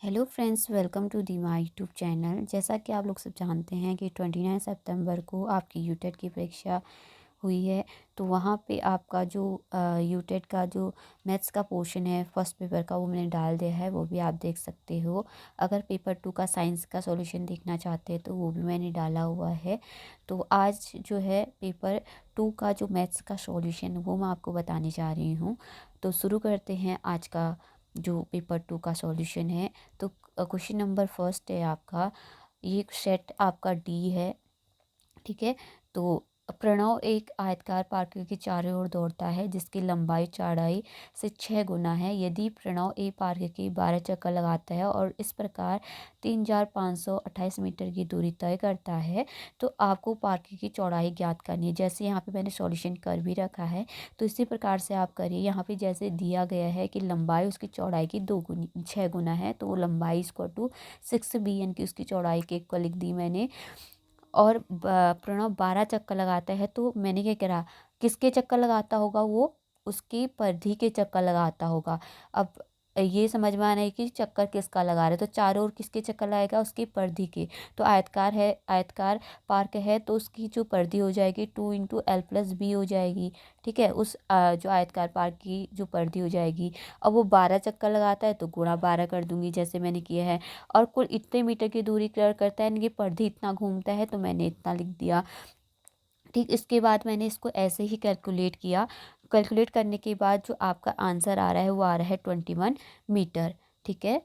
Hello friends, welcome to the my YouTube channel. जैसा कि आप लोग सब जानते हैं कि 29 सितंबर को आपकी यूटेट की परीक्षा हुई है। तो वहाँ पे आपका जो यूटेट का जो मैथ्स का पोर्शन है फर्स्ट पेपर का, वो मैंने डाल दिया है, वो भी आप देख सकते हो। अगर पेपर 2 का साइंस का सॉल्यूशन देखना चाहते हैं तो वो भी मैंने डाला हुआ है। तो आज जो है पेपर 2 का जो मैथ्स का सॉल्यूशन वो मैं आपको बताने जा रही हूँ। तो शुरू करते हैं आज का जो पेपर 2 का सॉल्यूशन है। तो क्वेश्चन नंबर फर्स्ट है आपका, ये सेट आपका डी है, ठीक है। तो प्रणव एक आयताकार पार्क के चारों ओर दौड़ता है जिसकी लंबाई चौड़ाई से 6 गुना है। यदि प्रणव एक पार्क के 12 चक्कर लगाता है और इस प्रकार 3528 मीटर की दूरी तय करता है तो आपको पार्क की चौड़ाई ज्ञात करनी है। जैसे यहाँ पे मैंने सॉल्यूशन कर भी रखा है, तो इसी प्रकार से आप करिए। यहाँ पे जैसे दिया गया है कि लंबाई उसकी चौड़ाई की 6 गुना है, तो वो लंबाई इसको टू 6b यानी कि उसकी चौड़ाई के इक्वल लिख दी मैंने। और प्रणव 12 चक्कर लगाता है, तो मैंने क्या करा, किसके चक्कर लगाता होगा वो, उसकी परिधि के चक्कर लगाता होगा। अब ये समझ में आना है कि चक्कर किसका लगा रहे, तो चारों ओर किसके चक्कर लगाएगा, उसकी परिधि के। तो आयतकार है, आयतकार पार्क है, तो उसकी जो परिधि हो जाएगी 2 × L + B हो जाएगी, ठीक है। उस जो आयतकार पार्क की जो परिधि हो जाएगी। अब वो 12 चक्कर लगाता है तो गुणा 12 कर दूंगी जैसे मैंने किया है। और कुल इतने मीटर की दूरी कवर करता है, यानी कि परिधि इतना घूमता है, तो मैंने इतना लिख दिया। ठीक, इसके बाद मैंने इसको ऐसे ही कैलकुलेट किया। कैलकुलेट करने के बाद जो आपका आंसर आ रहा है वो आ रहा है 21 मीटर, ठीक है।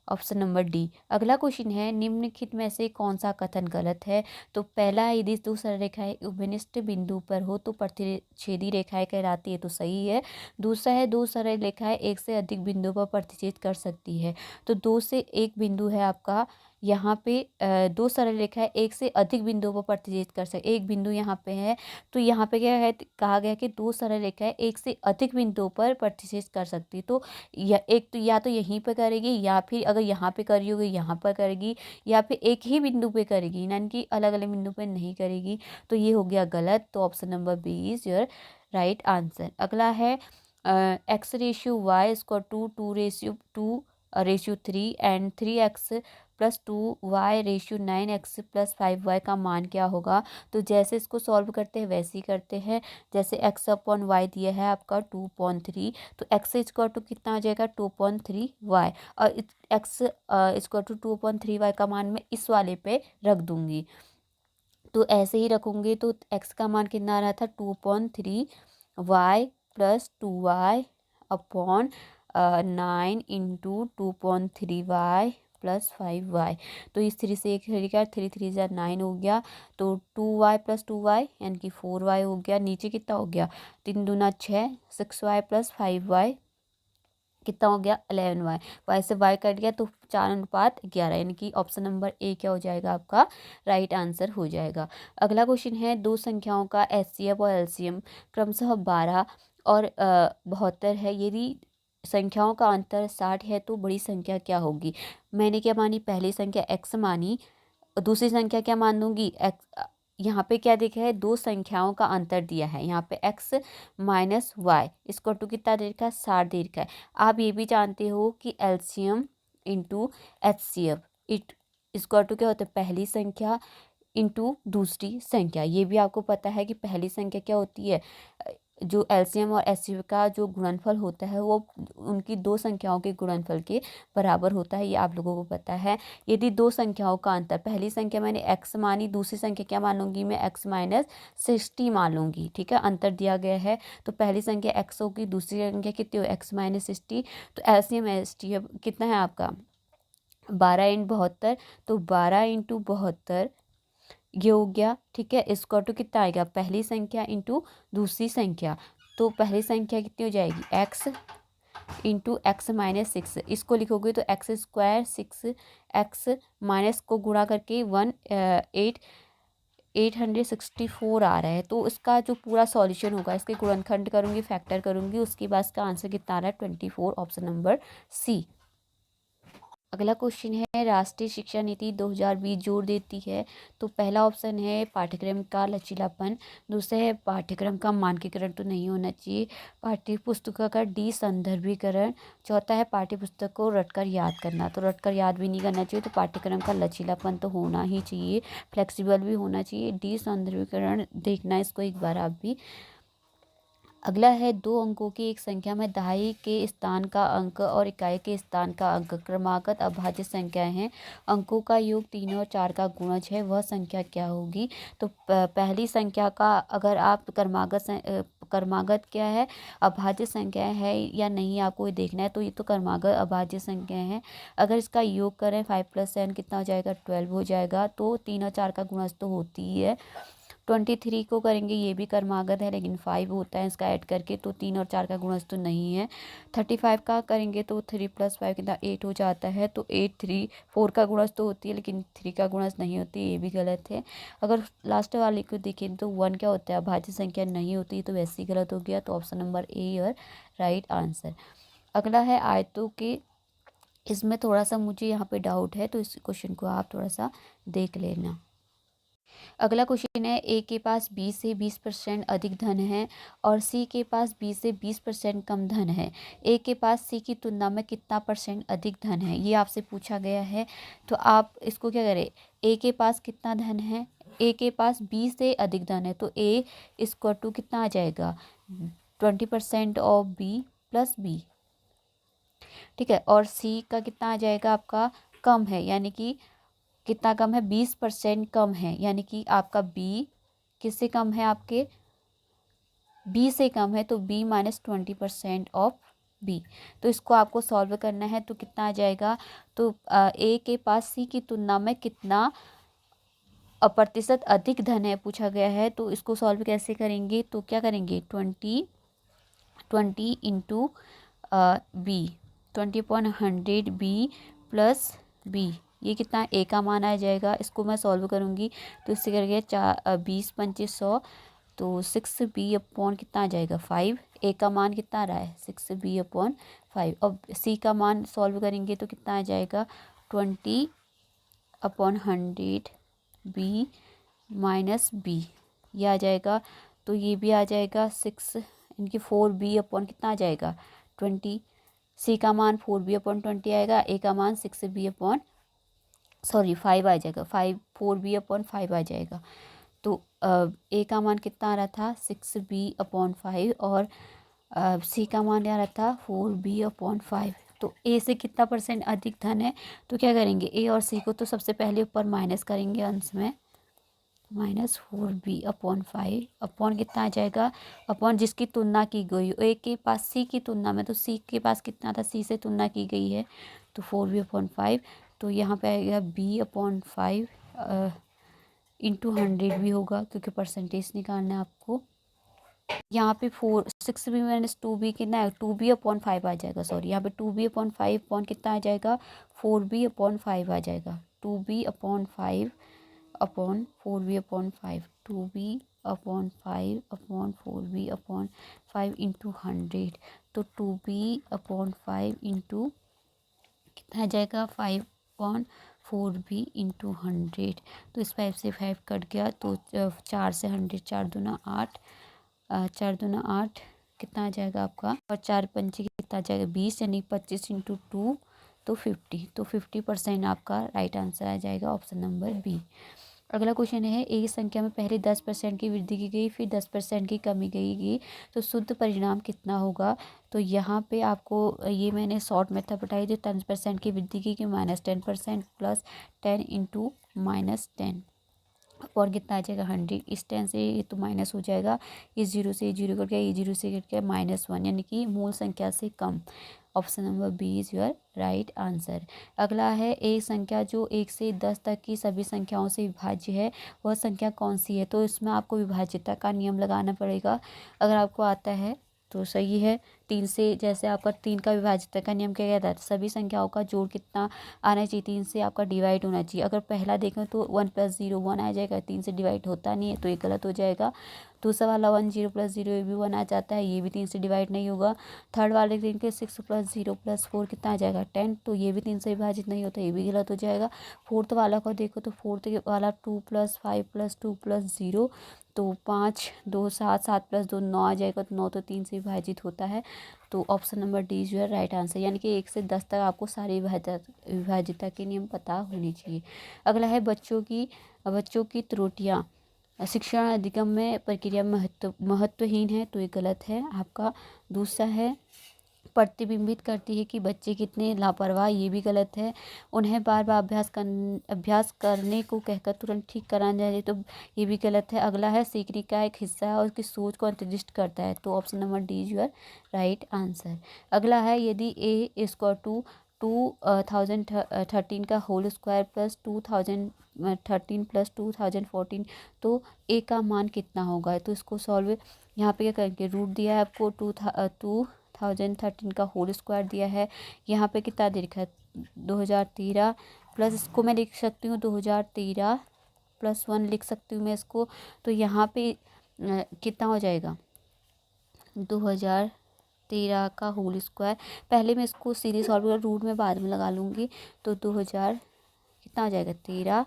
Option number D. अगला क्वेश्चन है, निम्नलिखित में से कौन सा कथन गलत है। तो पहला है, यदि दो सरलरेखाएं उभयनिष्ठ बिंदु पर हो तो प्रतिच्छेदी रेखाएं कहलाती है, तो सही है। दूसरा है, दो सरलरेखाएं एक से अधिक बिंदु पर प्रतिच्छेद कर सकती है। तो दो से एक बिंदु है आपका यहाँ पे, दो सरल रेखाएं एक से अधिक बिंदुओं पर प्रतिच्छेद कर सकते, एक बिंदु यहाँ पे है। तो यहाँ पे क्या है, कहा गया कि दो सरल रेखाएं एक से अधिक बिंदुओं पर प्रतिच्छेद कर सकती। तो या एक तो या तो यहीं पे करेगी, या फिर अगर यहाँ पे कर रही होगी यहाँ पर करेगी, या फिर एक ही बिंदु पे करेगी, यानी कि अलग अलग बिंदु पे नहीं करेगी। तो ये हो गया गलत। तो option number B is your right answer. अगला है, x/y = 2 एंड 3x+2y/9x+5y का मान क्या होगा। तो जैसे इसको सॉल्व करते हैं वैसे ही करते हैं। जैसे x/y दिया है आपका 2.3, तो x कितना हो जाएगा 2.3y, और x 2.3y का मान मैं इस वाले पे रख दूंगी। तो ऐसे ही रखूँगी, तो x का मान कितना आ रहा था 2.3y+2y/9 × 2.3y+5y। तो इस 3 से एक 3 का 3 3 9 हो गया। तो 2y+2y यानी कि 4y हो गया। नीचे कितना हो गया, 3 दूना 6, 6y+5y कितना हो गया 11y। वाई से वाई कट गया तो 4:11, यानी कि ऑप्शन नंबर ए क्या हो जाएगा आपका राइट आंसर हो जाएगा। अगला क्वेश्चन है, दो संख्याओं का एचसीएफ और एलसीएम क्रमशः 12 और 72 है। यदि संख्याओं का अंतर 60 है तो बड़ी संख्या क्या होगी। मैंने क्या मानी, पहली संख्या x मानी, दूसरी संख्या क्या मान दूंगी x। यहाँ पे क्या देखा है, दो संख्याओं का अंतर दिया है, यहाँ पे x-y इसको टू कितना दे रखा है 60 दे रखा है। आप ये भी जानते हो कि एलसीएम इंटू एचसीएफ इसको टू क्या होता है, पहली संख्या इंटू दूसरी संख्या। ये भी आपको पता है कि पहली संख्या क्या होती है, जो एलसीएम और एचसीएफ का जो गुणनफल होता है वो उनकी दो संख्याओं के गुणनफल के बराबर होता है, ये आप लोगों को पता है। यदि दो संख्याओं का अंतर, पहली संख्या मैंने x मानी, दूसरी संख्या क्या मानूंगी मैं x-60 मान लूंगी, ठीक है। अंतर दिया गया है तो पहली संख्या x होगी, दूसरी संख्या कितनी हो x-60। तो एलसीएम एचसीएफ कितना है आपका 12 × 72, तो 12 × 72 ये हो गया, ठीक है। इसको टू कितना आएगा, पहली संख्या इंटू दूसरी संख्या। तो पहली संख्या कितनी हो जाएगी x इंटू x-6, इसको लिखोगे तो x² 6x माइनस को गुणा करके 864 आ रहा है। तो इसका जो पूरा सॉल्यूशन होगा, इसके गुणनखंड करूँगी, फैक्टर करूँगी, उसके बाद इसका आंसर कितना आ रहा है 24, ऑप्शन नंबर सी। अगला क्वेश्चन है राष्ट्रीय शिक्षा नीति 2020 जोर देती है। तो पहला ऑप्शन है पाठ्यक्रम का लचीलापन, दूसरा है पाठ्यक्रम का मानकीकरण तो नहीं होना चाहिए, पाठ्य पुस्तकों का डी संदर्भीकरण, चौथा है पाठ्य पुस्तक को रटकर याद करना, तो रटकर याद भी नहीं करना चाहिए, तो पाठ्यक्रम का लचीलापन तो होना ही चाहिए, फ्लेक्सिबल भी होना चाहिए, डी संदर्भीकरण देखना इसको एक बार आप भी। अगला है 2 अंकों की एक संख्या में दहाई के स्थान का अंक और इकाई के स्थान का अंक क्रमागत अभाज्य संख्याएं हैं, अंकों का योग 3 और 4 का गुणज है, वह संख्या क्या होगी। तो पहली संख्या का अगर आप क्रमागत क्या है, अभाज्य संख्या है या नहीं आपको ये देखना है, तो ये तो क्रमागत अभाज्य संख्या है। अगर इसका योग करें 5 + 7 कितना हो जाएगा, 12 हो जाएगा, तो 3 और 4 का गुणज तो होती ही है। 23 को करेंगे, ये भी क्रमागत है लेकिन 5 होता है इसका ऐड करके, तो 3 और 4 का गुणज तो नहीं है। 35 का करेंगे तो 3 + 5 कितना 8 हो जाता है, तो 8 3 4 का गुणज तो होती है लेकिन 3 का गुणज नहीं होती, ये भी गलत है। अगर लास्ट वाले को देखें तो 1 क्या होता है, अभाज्य संख्या नहीं होती, तो वैसे ही गलत हो गया, तो ऑप्शन नंबर ए और राइट आंसर। अगला है आयतों के, इसमें थोड़ा सा मुझे यहाँ पे डाउट है, तो इस क्वेश्चन को आप थोड़ा सा देख लेना। अगला क्वेश्चन है ए के पास 20 से 20% अधिक धन है और सी के पास 20 से 20% कम धन है, ए के पास सी की तुलना में कितना परसेंट अधिक धन है, ये आपसे पूछा गया है। तो आप इसको क्या करें, ए के पास कितना धन है, ए के पास 20 से अधिक धन है, तो ए इक्वल टू कितना आ जाएगा, 20% ऑफ बी प्लस बी, ठीक है। और सी का कितना आ जाएगा, आपका कम है, यानी कि कितना कम है, 20% कम है, यानी कि आपका बी किससे कम है, आपके बी से कम है, तो बी -20% ऑफ बी। तो इसको आपको सॉल्व करना है, तो कितना आ जाएगा, तो ए के पास सी की तुलना में कितना प्रतिशत अधिक धन है पूछा गया है, तो इसको सॉल्व कैसे करेंगे, तो क्या करेंगे, 20 into B, 20/100 B plus B, ये कितना ए का मान आ जाएगा। इसको मैं सॉल्व करूँगी तो इससे करके 20×5 = 100, तो 6b/, कितना आ जाएगा 5, ए का मान कितना आ रहा है 6b/5। अब सी का मान सॉल्व करेंगे तो कितना आ जाएगा 20/100 बी माइनस बी, ये आ जाएगा, तो ये भी आ जाएगा 6 इनकी 4b/ कितना आ जाएगा 20, सी का मान 4b/20 आएगा, ए का मान 5 आ जाएगा, 4b/5 आ जाएगा। तो ए का मान कितना आ रहा था 6b/5 और सी का मान आ रहा था 4b/5। तो ए से कितना परसेंट अधिक धन है, तो क्या करेंगे, ए और सी को तो सबसे पहले ऊपर माइनस करेंगे अंश में, -4b/5 अपॉन कितना आ जाएगा, अपॉन जिसकी तुलना की गई हो, ए के पास सी की तुलना में, तो सी के पास कितना था, सी से तुलना की गई है, तो 4b/5, तो यहाँ पे आएगा b/5 इंटू 100 भी होगा क्योंकि परसेंटेज निकालना है आपको। यहाँ पे 6b - 2b कितना है, 2b/5 आ जाएगा, सॉरी यहाँ पे 2b/5 अपॉन कितना आ जाएगा 4b/5 आ जाएगा, 2b/5 upon 4b/5, 2b/5 upon 4b/5 into 100, तो 2b/5 इंटू कितना आ जाएगा 5/4b इंटू 100, तो इस 5 से 5 कट गया, तो 4 से 100, 4 दूना 8, 4 दूना 8 कितना आ जाएगा आपका, और 4 पंचे कितना आ जाएगा 20, यानी 25 इंटू 2 तो 50, तो 50% आपका राइट आंसर आ जाएगा, ऑप्शन नंबर बी। अगला क्वेश्चन है एक संख्या में पहले 10% की वृद्धि की गई फिर 10% की कमी गई तो शुद्ध परिणाम कितना होगा। तो यहाँ पे आपको ये मैंने शॉर्ट मेथड बताई थी, 10% की वृद्धि की -10% प्लस 10 इंटू -10 और कितना आ जाएगा 100, इस 10 से ये तो माइनस हो जाएगा, ये 0 से 0 कट गया, ये 0 से कट गया -1, यानी कि मूल संख्या से कम, option number B is your right answer. अगला है एक संख्या जो 1 से 10 तक की सभी संख्याओं से विभाज्य है, वह संख्या कौन सी है। तो इसमें आपको विभाज्यता का नियम लगाना पड़ेगा, अगर आपको आता है तो सही है, 3 से, जैसे आपका 3 का विभाजित का नियम क्या कहता है, सभी संख्याओं का जोड़ कितना आना चाहिए, 3 से आपका डिवाइड होना चाहिए। अगर पहला देखें तो 1 + 0 1 आ जाएगा, 3 से डिवाइड होता नहीं है तो ये गलत हो जाएगा। दूसरा वाला 1 0 + 0 ये भी 1 आ जाता है, ये भी 3 से डिवाइड नहीं होगा। थर्ड वाले देखें 6 + 0 + 4 कितना आ जाएगा 10, तो ये भी 3 से विभाजित नहीं होता, ये भी गलत हो जाएगा। फोर्थ वाला को देखो तो फोर्थ वाला 2 + 5 + 2 + 0, तो 5 2 7 7 + 2 9 आ जाएगा, तो 9 तो 3 से विभाजित होता है। तो option number D is your right answer, यानी कि 1 से 10 तक आपको सारी विभाज्यता के नियम पता होने चाहिए। अगला है बच्चों की त्रुटियाँ शिक्षण अधिगम में प्रक्रिया महत्वहीन है, तो ये गलत है आपका। दूसरा है प्रतिबिंबित करती है कि बच्चे कितने लापरवाह, ये भी गलत है। उन्हें बार बार अभ्यास करने को कहकर तुरंत ठीक कराना चाहिए, तो ये भी गलत है। अगला है सीखने का एक हिस्सा है और उसकी सोच को निर्दिष्ट करता है, तो option number D is your right answer. अगला है यदि ए स्क्वायर टू 2013 का होल स्क्वायर प्लस 2013 + 2014, तो ए का मान कितना होगा, तो इसको सॉल्व यहाँ पे क्या करेंगे, रूट दिया है आपको 2013 का होल स्क्वायर दिया है, यहाँ पे कितना दे रखा है 2013, प्लस इसको मैं लिख सकती हूँ 2013 + 1 लिख सकती हूँ मैं इसको, तो यहाँ पे कितना हो जाएगा 2013 का होल स्क्वायर। पहले मैं इसको सीधे सॉल्व कर रूट में बाद में लगा लूँगी, तो 2000 कितना हो जाएगा 13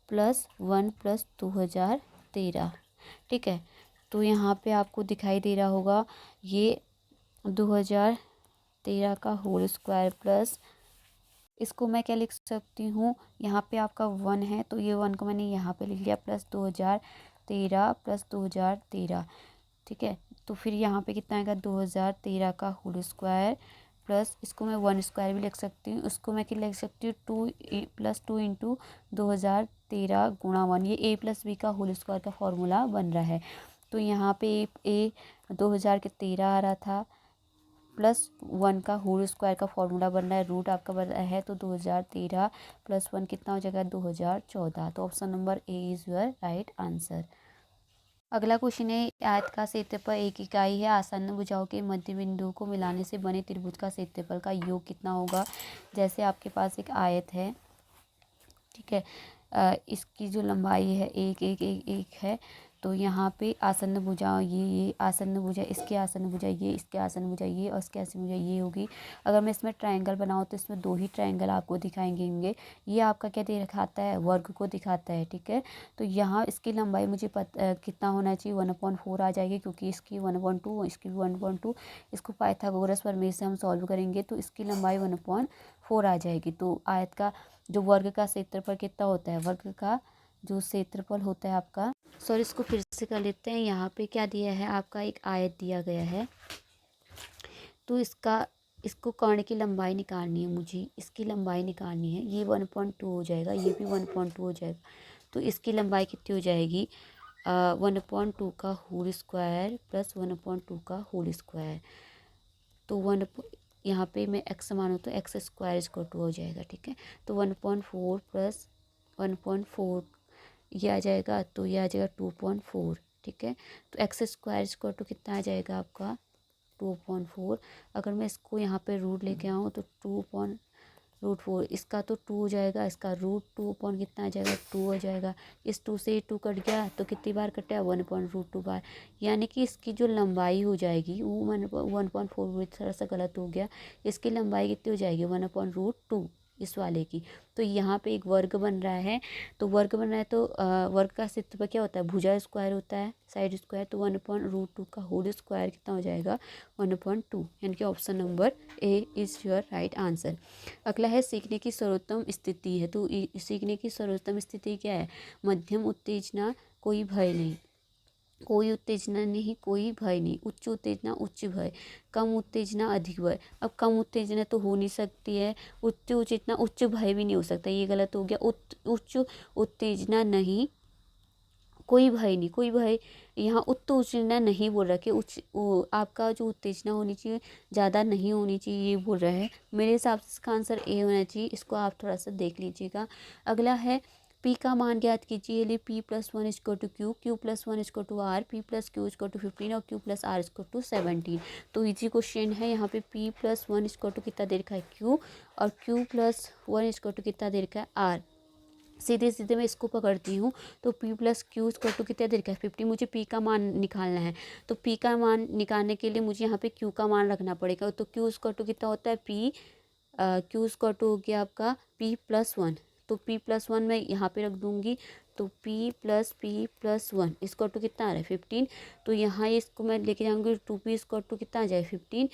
+ 1 + 2013, ठीक है। तो यहाँ पे आपको दिखाई दे रहा होगा ये 2013 का होल स्क्वायर प्लस, इसको मैं क्या लिख सकती हूँ, यहाँ पे आपका 1 है तो ये 1 को मैंने यहाँ पे लिख लिया, प्लस 2013 + 2013, ठीक है। तो फिर यहाँ पे कितना आएगा 2013 का होल स्क्वायर प्लस, इसको मैं 1 स्क्वायर भी लिख सकती हूँ, उसको मैं क्या लिख सकती हूँ 2 + 2 × 2013 × 1, ये a + b का होल स्क्वायर का फॉर्मूला बन रहा है। तो यहाँ पे ए 2013 आ रहा था, प्लस 1 का होल स्क्वायर का फॉर्मूला बन रहा है, रूट आपका बन रहा है, तो 2013 + 1 कितना हो जाएगा 2014, तो option number A is your right answer. अगला क्वेश्चन है आयत का क्षेत्रफल 1 इकाई है, आसन्न भुजाओं के मध्य बिंदु को मिलाने से बने त्रिभुज का क्षेत्रफल का योग कितना होगा। जैसे आपके पास एक आयत है, ठीक है, इसकी जो लंबाई है 1 1 1 1 है, तो यहाँ पे आसन्न भुजा ये आसन्न भुजा, इसके आसन्न भुजा ये, इसके आसन्न भुजा ये, और इसके आसन्न भुजा ये होगी। अगर मैं इसमें ट्रायंगल बनाऊँ तो इसमें 2 ही ट्रायंगल आपको दिखाएंगे। ये आपका क्या दिखाता है, वर्ग को दिखाता है, ठीक है। तो यहाँ इसकी लंबाई मुझे कितना होना चाहिए 1/4 आ जाएगी, क्योंकि इसकी 1/2 इसकी 1/2, इसको पाइथागोरस प्रमेय से हम सॉल्व करेंगे तो इसकी लंबाई 1/4 आ जाएगी। तो आयत का जो वर्ग का क्षेत्रफल कितना होता है, वर्ग का जो क्षेत्रफल होता है आपका, सॉरी इसको फिर से कर लेते हैं। यहाँ पे क्या दिया है आपका, एक आयत दिया गया है, तो इसको कर्ण की लंबाई निकालनी है मुझे, इसकी लंबाई निकालनी है, ये 1/2 हो जाएगा, ये भी 1/2 हो जाएगा, तो इसकी लंबाई कितनी हो जाएगी 1/2 का होल स्क्वायर प्लस 1/2 का होल स्क्वायर, तो यहाँ पे मैं x मानूँ तो x² = 2 हो जाएगा, ठीक है। तो 1/4 + 1/4 ये आ जाएगा, तो ये आ जाएगा 2/4, ठीक है। तो x² = कितना आ जाएगा आपका 2/4। अगर मैं इसको यहाँ पे रूट लेके आऊँ तो 2/√4, इसका तो 2 हो जाएगा, इसका रूट 2 कितना आ जाएगा 2 हो जाएगा। इस 2 से 2 कट गया तो कितनी बार कटा 1/√2 बार, यानी कि इसकी जो लंबाई हो जाएगी वो 1/4 थोड़ा सा गलत हो गया, इसकी लंबाई कितनी हो जाएगी 1/√2 इस वाले की। तो यहाँ पे एक वर्ग बन रहा है, तो वर्ग बन रहा है तो वर्ग का क्षेत्रफल क्या होता है, भुजा स्क्वायर होता है, साइड स्क्वायर, तो 1/√2 का होल स्क्वायर कितना हो जाएगा 1/2, यानी कि option number A is your right answer. अगला है सीखने की सर्वोत्तम स्थिति है, तो सीखने की सर्वोत्तम स्थिति क्या है, मध्यम उत्तेजना, कोई भय नहीं, कोई उत्तेजना नहीं, कोई भय नहीं, उच्च उत्तेजना, उच्च भय, कम उत्तेजना, अधिक भय। अब कम उत्तेजना तो हो नहीं सकती है, उच्च उत्तेजना, उच्च भय भी नहीं हो सकता, ये गलत हो गया। उच्च उत्तेजना नहीं, कोई भय नहीं, कोई भय, यहाँ उत्तेजना नहीं बोल रहा कि आपका जो उत्तेजना होनी चाहिए ज़्यादा नहीं होनी चाहिए, ये बोल रहा है। मेरे हिसाब से इसका आंसर ए होना चाहिए, इसको आप थोड़ा सा देख लीजिएगा। अगला है पी का मान ज्ञात कीजिए, लिए P plus one is equal to Q, Q plus one is equal to R, P plus Q is equal to 15 और Q plus R is equal to 17। तो इजी क्वेश्चन है। यहाँ पे P plus one is equal to कितना दे रखा है क्यू, और Q plus one is equal to कितना दे रखा है आर। सीधे सीधे मैं इसको पकड़ती हूँ, तो p plus Q is equal to कितना दे रखा है 50। मुझे p का मान निकालना है, तो p का मान निकालने के लिए मुझे यहाँ पे q का मान रखना पड़ेगा। तो q इजक्वल टू कितना होता है p, q इजक्वल टू हो गया आपका p प्लस वन। तो p प्लस वन मैं यहाँ पे रख दूँगी, तो p +1 इजक्वल टू कितना आ रहा है 15। तो यहाँ इसको मैं लेके जाऊँगी 2p इजक्वल टू कितना आ जाए 15,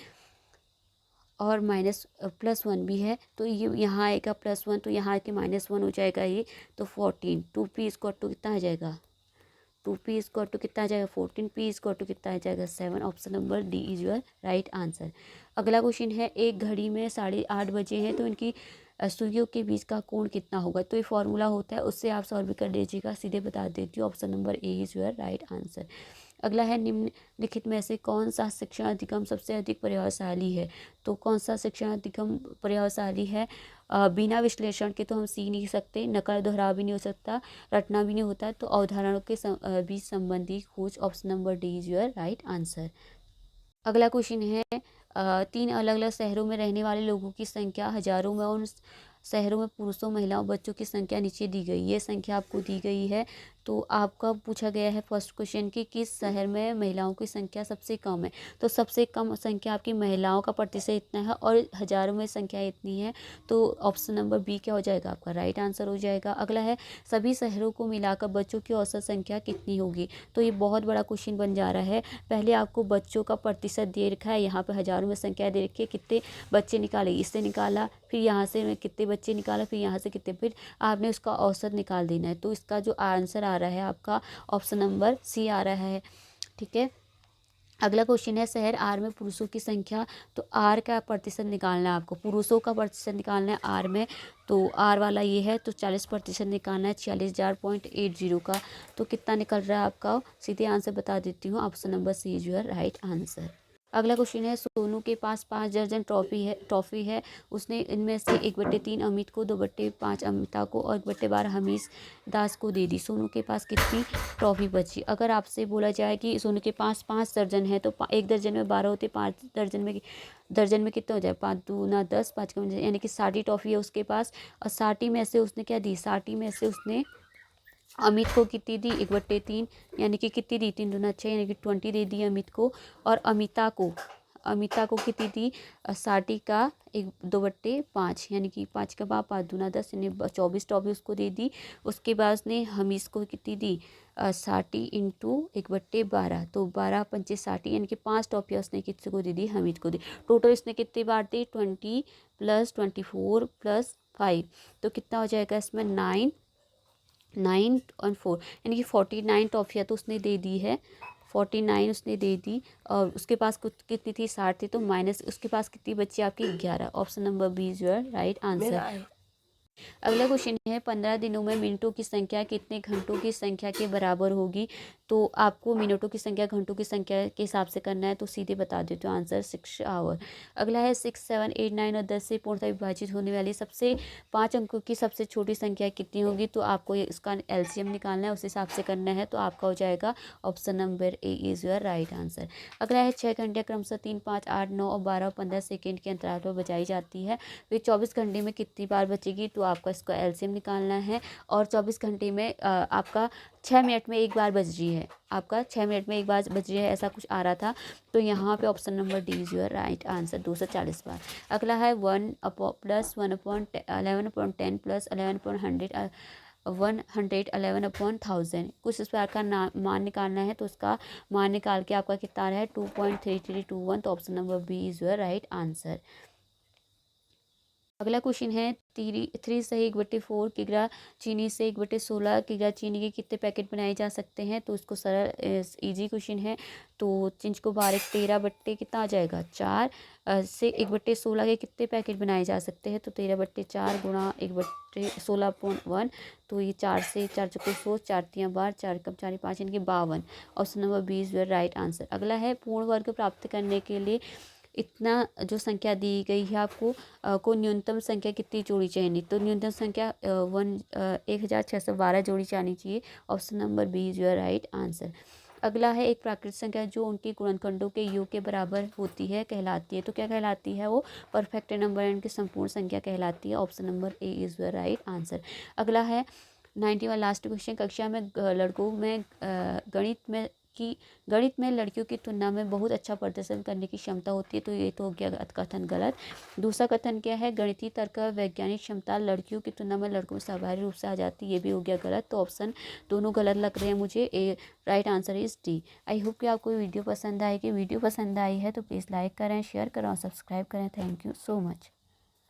और माइनस प्लस वन भी है, तो ये यहाँ आएगा प्लस वन, तो यहाँ आके -1 हो जाएगा ये, तो 14। 2p इजक्वल टू कितना आ जाएगा, 2p इजक्वल टू कितना आ जाएगा 14, p इजक्वल टू कितना आ जाएगा 7। Option number D is your right answer. अगला क्वेश्चन है, एक घड़ी में 8:30 बजे हैं, तो इनकी सुइयों के बीच का कोण कितना होगा। तो ये फॉर्मूला होता है, उससे आप सॉल्व कर लीजिएगा। सीधे बता देती हूँ, option number A is your right answer. अगला है, निम्नलिखित में से कौन सा शिक्षण अधिगम सबसे अधिक प्रभावशाली है। तो कौन सा शिक्षण अधिगम प्रभावशाली है, बिना विश्लेषण के तो हम सीख नहीं सकते, नकल दोहराव भी नहीं हो सकता, रटना भी नहीं होता, तो अवधारणाओं के बीच संबंधी खोज। Option number D is your right answer. अगला क्वेश्चन है, 3 अलग अलग शहरों में रहने वाले लोगों की संख्या हजारों में, उन शहरों में पुरुषों, महिलाओं, बच्चों की संख्या नीचे दी गई। ये संख्या आपको दी गई है। तो आपका पूछा गया है फर्स्ट क्वेश्चन कि किस शहर में महिलाओं की संख्या सबसे कम है। तो सबसे कम संख्या आपकी महिलाओं का प्रतिशत इतना है, और हजारों में संख्या इतनी है। तो ऑप्शन नंबर बी क्या हो जाएगा, आपका राइट आंसर हो जाएगा। अगला है, सभी शहरों को मिलाकर बच्चों की औसत संख्या कितनी होगी। तो ये बहुत बड़ा क्वेश्चन बन जा रहा है। पहले आपको बच्चों का प्रतिशत दे रखा है, यहाँ पे हजारों में संख्या दे रखी है, कितने बच्चे निकाले, इससे निकाला, फिर यहाँ से मैं कितने बच्चे निकाला, फिर यहाँ से कितने, फिर आपने उसका औसत निकाल देना है। तो इसका जो आंसर आ रहा है आपका ऑप्शन नंबर सी आ रहा है। ठीक है। अगला क्वेश्चन है, शहर आर में पुरुषों की संख्या। तो आर का प्रतिशत निकालना है आपको, पुरुषों का प्रतिशत निकालना है आर में। तो आर वाला ये है, तो 40% निकालना है 46,080 का। तो कितना निकल रहा है आपका, सीधे आंसर बता देती हूँ, option number C is your right answer. अगला क्वेश्चन है, सोनू के पास 5 दर्जन ट्रॉफी है। उसने इनमें से 1/3 अमित को, 2/5 अमिता को और 1/12 हमीश दास को दे दी। सोनू के पास कितनी ट्रॉफी बची। अगर आपसे बोला जाए कि सोनू के पास 5 दर्जन है, तो 1 दर्जन में 12 होते, 5 दर्जन में कितना हो जाए, 5 दूना 10, 5 कम, यानी कि 60 ट्रॉफी है उसके पास। और 60 में से उसने क्या दी, 60 में से उसने अमित को कितनी दी, 1/3, यानी कि कितनी दी, 3 दूना 6, यानी कि 20 दे दी अमित को। और अमिता को कितनी दी, 60 का 2/5, यानी कि 5 का 5 दूना 10, यानी 24 ट्रॉफी उसको दे दी। उसके बाद उसने हमीश को कितनी दी, 60 इंटू 1/12, तो 12 पंचे 60, यानी कि 5 ट्रॉफियाँ उसने किसी को दे दी, हमीद को दी। टोटल इसने कितनी बार दी, 20 + 24 + 5, तो कितना हो जाएगा इसमें 9 और 4, यानी कि 49 ट्रॉफियाँ तो उसने दे दी है, 49 उसने दे दी। और उसके पास कुछ कितनी थी, 60 थी, तो माइनस उसके पास कितनी बची आपकी 11। Option number B is your right answer. अगला क्वेश्चन है, 15 दिनों में मिनटों की संख्या कितने घंटों की संख्या के बराबर होगी। तो आपको मिनटों की संख्या घंटों की संख्या के हिसाब से करना है, तो सीधे बता देते हो आंसर 6 आवर। अगला है, 6, 7, 8, 9 और 10 से पूर्णतः विभाजित होने वाली सबसे 5 अंकों की सबसे छोटी संख्या कितनी होगी। तो आपको इसका एलसीएम निकालना है, उस हिसाब से करना है, तो आपका हो जाएगा option number A is your right answer. अगला है, 6 घंटे क्रमशः 3, 5, 8, 9 और 12 और 15 सेकेंड के अंतराल पर बजाई जाती है। फिर 24 घंटे में कितनी बार बचेगी। तो आपका इसका एलसीएम निकालना है, और 24 घंटे में आपका 6 मिनट में एक बार बज रही है, आपका 6 मिनट में एक बार बज रही है, ऐसा कुछ आ रहा था। तो यहाँ पे option number D is your right answer, 240 बार। अगला है, 1 + 1/11/10 + 11/100 111/1000, कुछ इस प्रकार का मान निकालना है। तो उसका मान निकाल के आपका कितना आ रहा है, 2.3321। तो option number B is your right answer. अगला क्वेश्चन है, 3 से 1/4 किग्रा चीनी से 1/16 किग्रा चीनी के कितने पैकेट बनाए जा सकते हैं। तो इसको सरल इजी क्वेश्चन है। तो चिंच को बारीक 13 बट्टे कितना आ जाएगा 4 से 1/16 के कितने पैकेट बनाए जा सकते हैं। तो 13/4 गुणा 1/16.1, तो ये 4 से 4 चौके 100, 4 तियाँ 12, 4 कम 4 5, यानी कि 52। Option number B is your right answer. अगला है, पूर्ण वर्ग प्राप्त करने के लिए इतना जो संख्या दी गई है आपको को न्यूनतम संख्या कितनी जोड़ी चाहिए, तो न्यूनतम संख्या 1612 जोड़ी चाहिए चाहिए। Option number B is your right answer. अगला है एक प्राकृतिक संख्या जो उनके गुणनखंडों के योग के बराबर होती है कहलाती है, तो क्या कहलाती है वो, परफेक्ट नंबर यानी कि संपूर्ण संख्या कहलाती है। Option number A is your right answer. अगला है 91 लास्ट क्वेश्चन, कक्षा में लड़कों में गणित में लड़कियों की तुलना में बहुत अच्छा प्रदर्शन करने की क्षमता होती है, तो ये तो हो गया कथन गलत। दूसरा कथन क्या है, गणितीय तर्क वैज्ञानिक क्षमता लड़कियों की तुलना में लड़कों में स्वाभाविक रूप से आ जाती है, ये भी हो गया गलत। तो ऑप्शन दोनों गलत लग रहे हैं मुझे, a right answer is D. I hope कि आपको वीडियो पसंद आएगी। वीडियो पसंद आई है तो प्लीज़ लाइक करें, शेयर करें और सब्सक्राइब करें। Thank you so much.